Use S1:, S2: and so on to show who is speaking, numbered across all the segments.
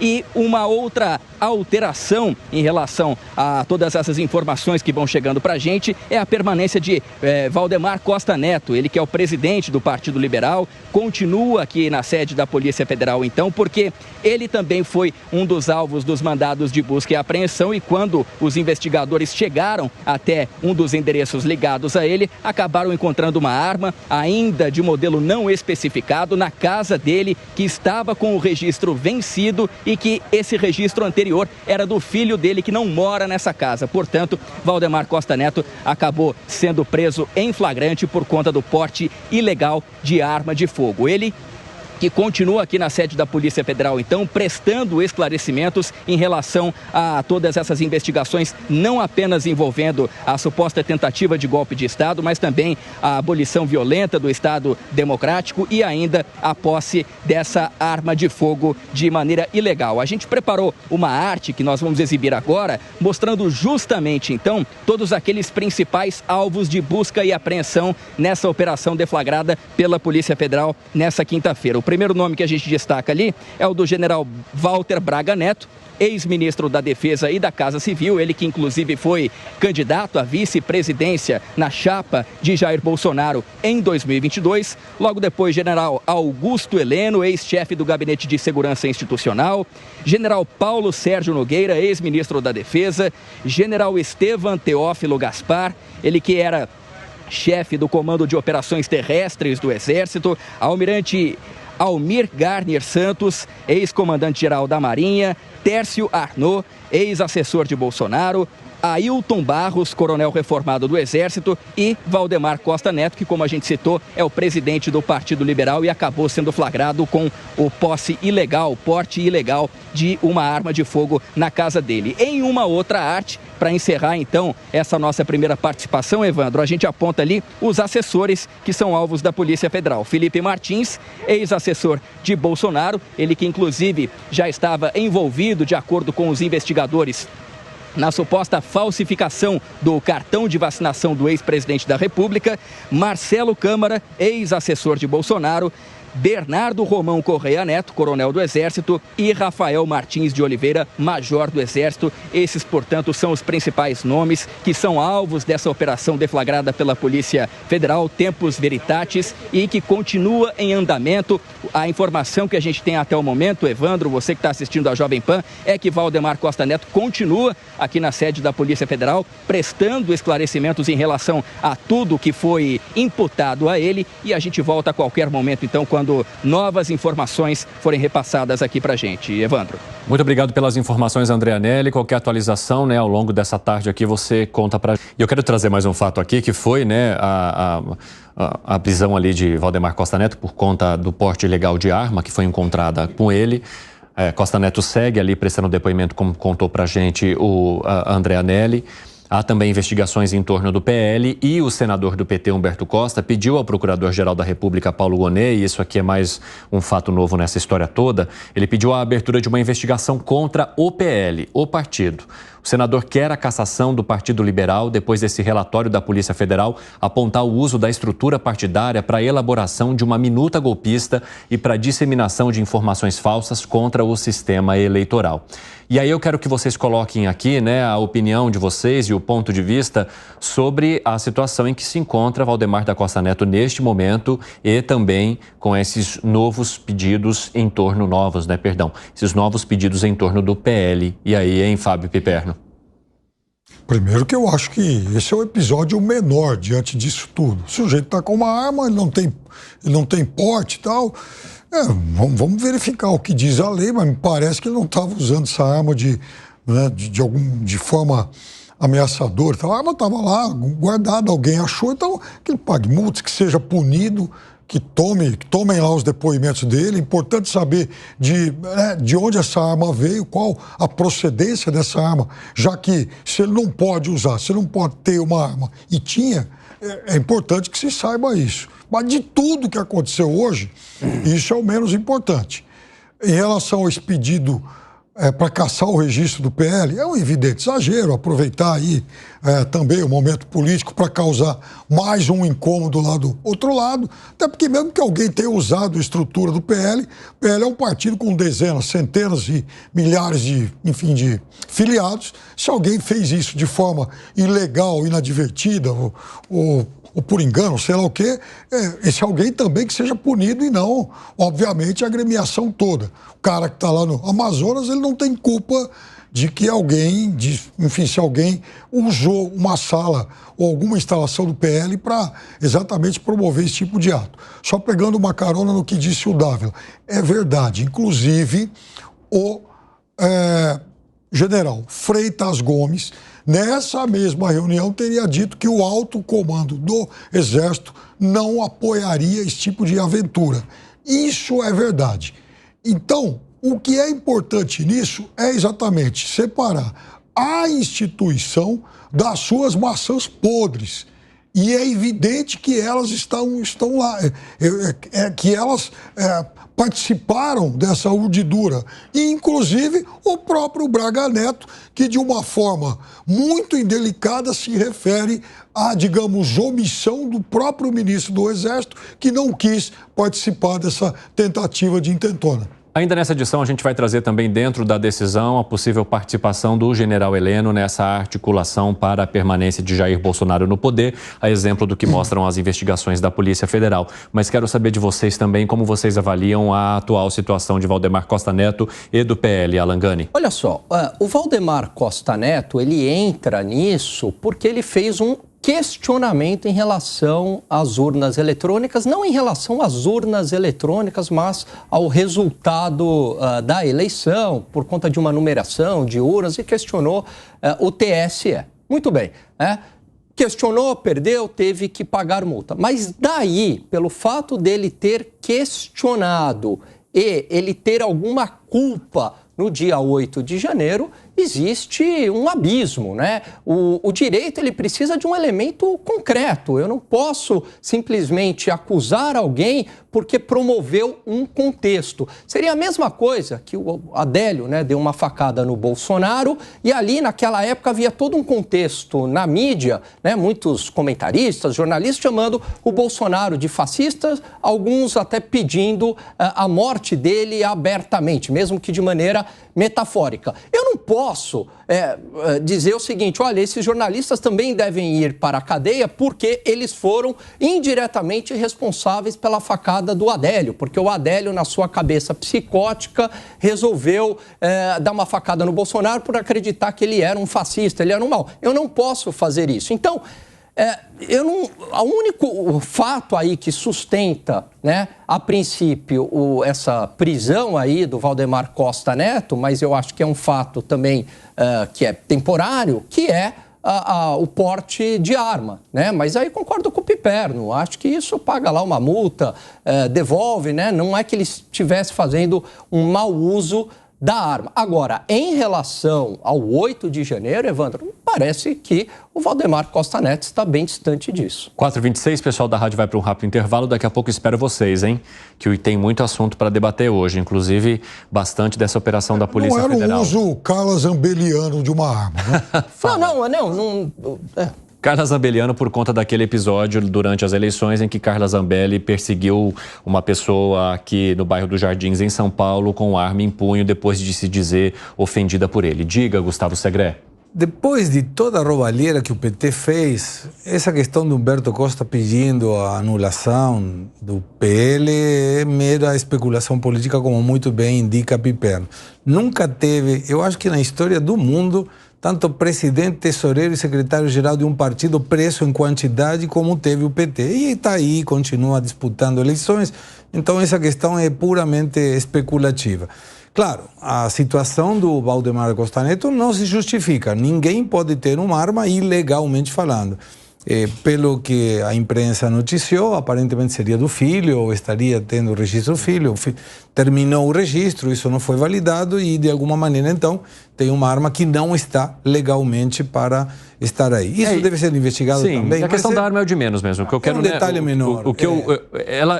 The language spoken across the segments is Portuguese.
S1: E uma outra alteração em relação a todas essas informações que vão chegando para a gente é a permanência de Valdemar Costa Neto, ele que é o presidente do Partido Liberal, continua aqui na sede da Polícia Federal então, porque ele também foi um dos alvos dos mandados de busca e apreensão e quando os investigadores chegaram até um dos endereços ligados a ele, acabaram encontrando uma arma, ainda de modelo não especificado, na casa dele, que estava com o registro vencido e que esse registro anterior era do filho dele, que não mora nessa casa. Portanto, Valdemar Costa Neto acabou sendo preso em flagrante por conta do porte ilegal de arma de fogo. Ele que continua aqui na sede da Polícia Federal, então, prestando esclarecimentos em relação a todas essas investigações, não apenas envolvendo a suposta tentativa de golpe de Estado, mas também a abolição violenta do Estado Democrático e ainda a posse dessa arma de fogo de maneira ilegal. A gente preparou uma arte que nós vamos exibir agora, mostrando justamente, então, todos aqueles principais alvos de busca e apreensão nessa operação deflagrada pela Polícia Federal nessa quinta-feira. O primeiro nome que a gente destaca ali é o do general Walter Braga Neto, ex-ministro da Defesa e da Casa Civil, ele que inclusive foi candidato à vice-presidência na chapa de Jair Bolsonaro em 2022. Logo depois, general Augusto Heleno, ex-chefe do Gabinete de Segurança Institucional, general Paulo Sérgio Nogueira, ex-ministro da Defesa, general Estevam Teófilo Gaspar, ele que era chefe do Comando de Operações Terrestres do Exército, almirante Almir Garnier Santos, ex-comandante-geral da Marinha, Tércio Arnaud, ex-assessor de Bolsonaro, Ailton Barros, coronel reformado do Exército, e Valdemar Costa Neto, que, como a gente citou, é o presidente do Partido Liberal e acabou sendo flagrado com o porte ilegal de uma arma de fogo na casa dele. Em uma outra arte, para encerrar então essa nossa primeira participação, Evandro, a gente aponta ali os assessores que são alvos da Polícia Federal. Felipe Martins, ex-assessor de Bolsonaro, ele que inclusive já estava envolvido, de acordo com os investigadores, na suposta falsificação do cartão de vacinação do ex-presidente da República. Marcelo Câmara, ex-assessor de Bolsonaro, Bernardo Romão Correia Neto, coronel do Exército, e Rafael Martins de Oliveira, major do Exército. Esses, portanto, são os principais nomes que são alvos dessa operação deflagrada pela Polícia Federal, Tempus Veritatis, e que continua em andamento. A informação que a gente tem até o momento, Evandro, você que está assistindo a Jovem Pan, é que Valdemar Costa Neto continua aqui na sede da Polícia Federal, prestando esclarecimentos em relação a tudo que foi imputado a ele, e a gente volta a qualquer momento, então, quando novas informações forem repassadas aqui pra gente. Evandro.
S2: Muito obrigado pelas informações, André Anelli. Qualquer atualização, né, ao longo dessa tarde aqui, você conta pra... E eu quero trazer mais um fato aqui, que foi, né, a prisão ali de Valdemar Costa Neto por conta do porte ilegal de arma que foi encontrada com ele. Costa Neto segue ali prestando depoimento, como contou pra gente o André Anelli. Há também investigações em torno do PL e o senador do PT, Humberto Costa, pediu ao Procurador-Geral da República, Paulo Gonet, e isso aqui é mais um fato novo nessa história toda, ele pediu a abertura de uma investigação contra o PL, o partido. O senador quer a cassação do Partido Liberal depois desse relatório da Polícia Federal apontar o uso da estrutura partidária para a elaboração de uma minuta golpista e para a disseminação de informações falsas contra o sistema eleitoral. E aí eu quero que vocês coloquem aqui, né, a opinião de vocês e o ponto de vista sobre a situação em que se encontra Valdemar da Costa Neto neste momento e também com esses novos pedidos em torno, esses novos pedidos em torno do PL. E aí, hein, Fábio Piperno?
S3: Primeiro que eu acho que esse é o episódio menor diante disso tudo. O sujeito está com uma arma, ele não tem porte e tal. Vamos verificar o que diz a lei, mas me parece que ele não estava usando essa arma de forma ameaçadora. Então, a arma estava lá, guardada, alguém achou, então que ele pague multas, que seja punido, que tomem lá os depoimentos dele. É importante saber de onde essa arma veio, qual a procedência dessa arma, já que se ele não pode usar, se ele não pode ter uma arma e tinha, é importante que se saiba isso. Mas de tudo que aconteceu hoje, isso é o menos importante. Em relação a esse pedido para caçar o registro do PL, é um evidente exagero aproveitar aí também o momento político para causar mais um incômodo lá do outro lado, até porque mesmo que alguém tenha usado a estrutura do PL, o PL é um partido com dezenas, centenas e milhares de filiados. Se alguém fez isso de forma ilegal, inadvertida ou por engano, sei lá o quê, esse alguém também que seja punido e não, obviamente, a agremiação toda. O cara que está lá no Amazonas, ele não tem culpa de que alguém, se alguém usou uma sala ou alguma instalação do PL para exatamente promover esse tipo de ato. Só pegando uma carona no que disse o Dávila. É verdade, inclusive o general Freitas Gomes, nessa mesma reunião, teria dito que o alto comando do Exército não apoiaria esse tipo de aventura. Isso é verdade. Então, o que é importante nisso é exatamente separar a instituição das suas maçãs podres. E é evidente que elas estão lá, que elas participaram dessa urdidura. E, inclusive, o próprio Braga Neto, que de uma forma muito indelicada se refere à, digamos, omissão do próprio ministro do Exército, que não quis participar dessa tentativa de intentona.
S2: Ainda nessa edição, a gente vai trazer também dentro da decisão a possível participação do general Heleno nessa articulação para a permanência de Jair Bolsonaro no poder, a exemplo do que mostram as investigações da Polícia Federal. Mas quero saber de vocês também como vocês avaliam a atual situação de Valdemar Costa Neto e do PL, Alan Gani.
S4: Olha só, o Valdemar Costa Neto, ele entra nisso porque ele fez um questionamento em relação às urnas eletrônicas, não em relação às urnas eletrônicas, mas ao resultado da eleição, por conta de uma numeração de urnas, e questionou o TSE. Muito bem, questionou, perdeu, teve que pagar multa. Mas daí, pelo fato dele ter questionado e ele ter alguma culpa no dia 8 de janeiro, existe um abismo, né? O direito, ele precisa de um elemento concreto. Eu não posso simplesmente acusar alguém porque promoveu um contexto. Seria a mesma coisa que o Adélio, né, deu uma facada no Bolsonaro e ali, naquela época, havia todo um contexto na mídia, né? Muitos comentaristas, jornalistas chamando o Bolsonaro de fascista, alguns até pedindo a morte dele abertamente, mesmo que de maneira metafórica. Eu não posso dizer o seguinte: olha, esses jornalistas também devem ir para a cadeia porque eles foram indiretamente responsáveis pela facada do Adélio, porque o Adélio, na sua cabeça psicótica, resolveu dar uma facada no Bolsonaro por acreditar que ele era um fascista, ele era um mau. Eu não posso fazer isso. Então, o único fato aí que sustenta, né, a princípio, essa prisão aí do Valdemar Costa Neto, mas eu acho que é um fato também que é temporário, que é o porte de arma, né? Mas aí concordo com o Piperno, acho que isso paga lá uma multa, devolve, né? Não é que ele estivesse fazendo um mau uso da arma. Agora, em relação ao 8 de janeiro, Evandro, parece que o Valdemar Costa Neto está bem distante disso.
S2: 4h26, pessoal da rádio vai para um rápido intervalo. Daqui a pouco espero vocês, hein? Que tem muito assunto para debater hoje, inclusive bastante dessa operação da Polícia Federal.
S3: Não era o uso Carla Zambelliano de uma arma, né?
S2: não. Carla Zambelliano, por conta daquele episódio durante as eleições em que Carla Zambelli perseguiu uma pessoa aqui no bairro dos Jardins, em São Paulo, com arma em punho, depois de se dizer ofendida por ele. Diga, Gustavo Segré.
S5: Depois de toda a roubalheira que o PT fez, essa questão de Humberto Costa pedindo a anulação do PL é mera especulação política, como muito bem indica Piperno. Nunca teve, eu acho que na história do mundo, tanto presidente, tesoureiro e secretário-geral de um partido preso em quantidade como teve o PT. E está aí, continua disputando eleições, então essa questão é puramente especulativa. Claro, a situação do Valdemar Costa Neto não se justifica. Ninguém pode ter uma arma ilegalmente falando. Pelo que a imprensa noticiou, aparentemente seria do filho, ou estaria tendo o registro do filho. Terminou o registro, isso não foi validado e, de alguma maneira, então, tem uma arma que não está legalmente para estar aí. Isso deve ser investigado também.
S2: Sim, a questão da arma é o de menos mesmo. O que eu quero,
S5: detalhe menor.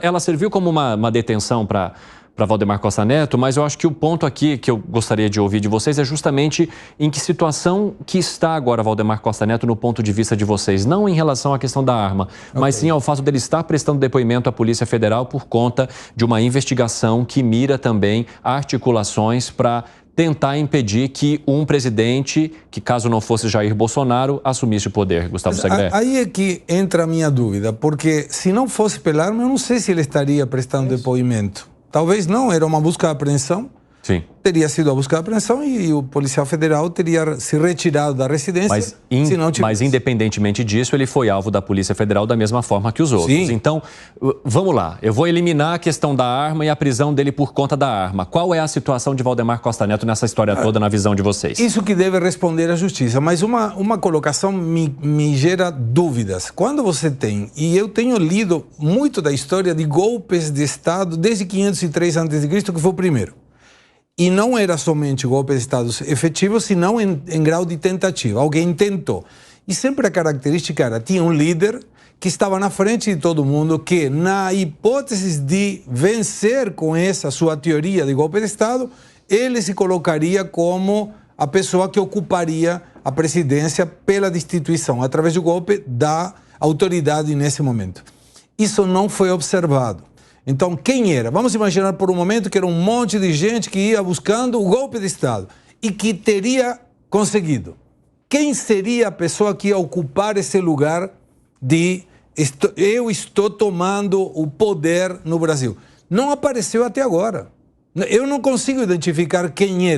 S2: Ela serviu como uma detenção para para Valdemar Costa Neto, mas eu acho que o ponto aqui que eu gostaria de ouvir de vocês é justamente em que situação que está agora Valdemar Costa Neto no ponto de vista de vocês, não em relação à questão da arma, mas sim ao fato dele estar prestando depoimento à Polícia Federal por conta de uma investigação que mira também articulações para tentar impedir que um presidente, que caso não fosse Jair Bolsonaro, assumisse o poder. Gustavo Segré.
S5: Aí é que entra a minha dúvida, porque se não fosse pela arma, eu não sei se ele estaria prestando depoimento. Talvez não, era uma busca de apreensão.
S2: Sim.
S5: Teria sido a busca de apreensão e o policial federal teria se retirado da residência se não tivesse.
S2: Mas independentemente disso, ele foi alvo da Polícia Federal da mesma forma que os outros.
S5: Sim.
S2: Então, vamos lá. Eu vou eliminar a questão da arma e a prisão dele por conta da arma. Qual é a situação de Valdemar Costa Neto nessa história toda, na visão de vocês?
S5: Isso que deve responder a justiça, mas uma colocação me gera dúvidas. Quando você tem, e eu tenho lido muito da história de golpes de Estado desde 503 a.C., que foi o primeiro. E não era somente golpe de Estado efetivo, senão em grau de tentativa. Alguém tentou. E sempre a característica era, tinha um líder que estava na frente de todo mundo, que na hipótese de vencer com essa sua teoria de golpe de Estado, ele se colocaria como a pessoa que ocuparia a presidência pela destituição, através do golpe da autoridade nesse momento. Isso não foi observado. Então, quem era? Vamos imaginar por um momento que era um monte de gente que ia buscando o golpe de Estado e que teria conseguido. Quem seria a pessoa que ia ocupar esse lugar de eu estou tomando o poder no Brasil? Não apareceu até agora. Eu não consigo identificar quem é.